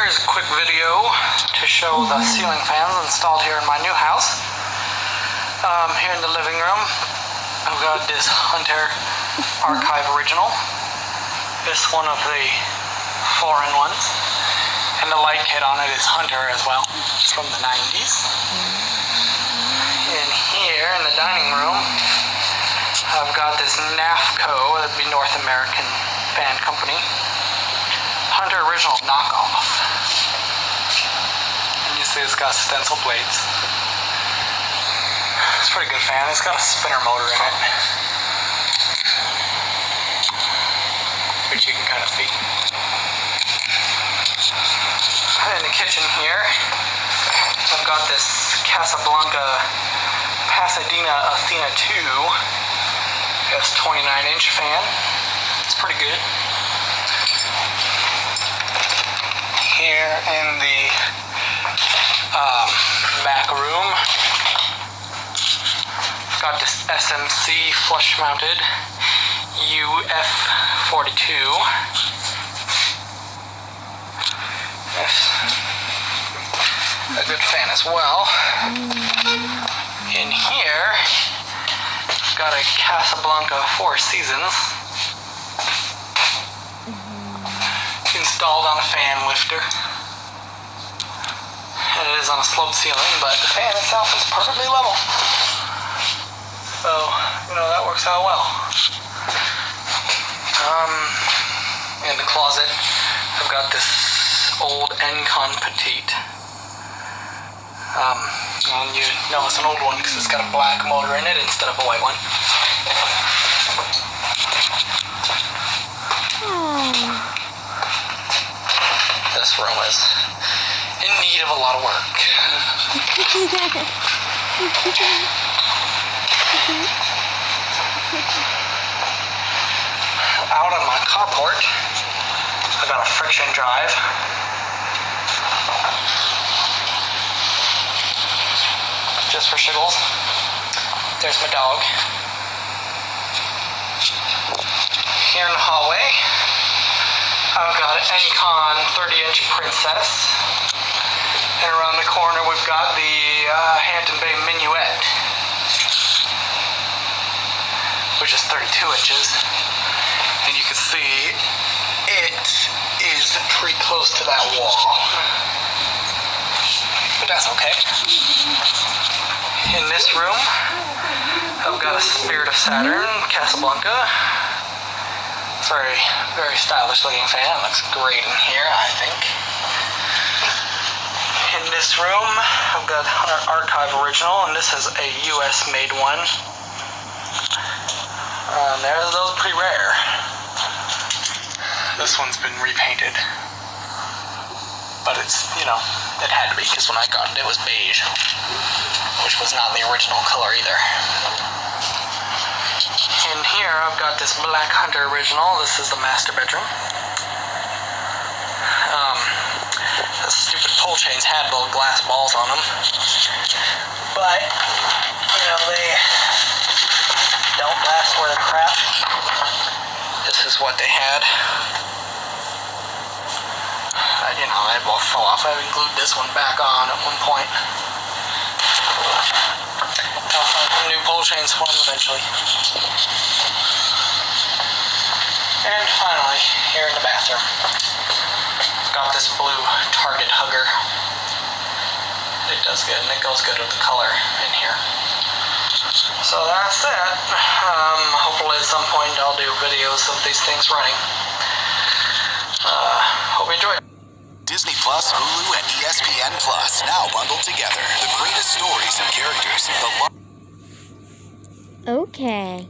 Here's a quick video to show the ceiling fans installed here in my new house. Here in the living room, I've got this Hunter Archive Original. It's one of the foreign ones. And the light kit on it is Hunter as well, from the 90s. In here, in the dining room, I've got this NAFCO, that'd be North American Fan Company. Hunter Original knockoff. And you see it's got stencil blades. It's a pretty good fan. It's got a spinner motor in it, which you can kind of see. In the kitchen here, I've got this Casablanca Pasadena Athena 2. It's 29-inch fan. It's pretty good. Here in the back room, I've got this SMC flush-mounted UF42. It's a good fan as well. In here, I've got a Casablanca Four Seasons installed on a fan lifter. And it is on a sloped ceiling, but the fan itself is perfectly level. So, that works out well. In the closet, I've got this old Encon Petite. And you know it's an old one because it's got a black motor in it instead of a white one. This room is in need of a lot of work. Out on my carport, I got a friction drive. Just for shiggles. There's my dog. Here in the hallway, I've got an Encon 30-inch Princess. And around the corner, we've got the Hampton Bay Minuet, which is 32 inches. And you can see it is pretty close to that wall. But that's okay. In this room, I've got a Spirit of Saturn Casablanca. It's a very stylish looking fan. It looks great in here, I think. In this room, I've got Hunter Archive Original, and this is a US made one. Those are pretty rare. This one's been repainted. But it's, it had to be, because when I got it, it was beige, which was not the original color either. In here, I've got this black Hunter Original. This is the master bedroom. The stupid pull chains had little glass balls on them. But, they don't last worth a crap. This is what they had. They both fell off. I glued this one back on at one point. I'll find some new pull chains for them eventually. And finally, here in the bathroom, I've got this blue Target Hugger. It does good, and it goes good with the color in here. So that's it. Hopefully at some point I'll do videos of these things running. Hope you enjoyed. Disney Plus, Hulu, and ESPN Plus now bundled together. The greatest stories and characters. Okay.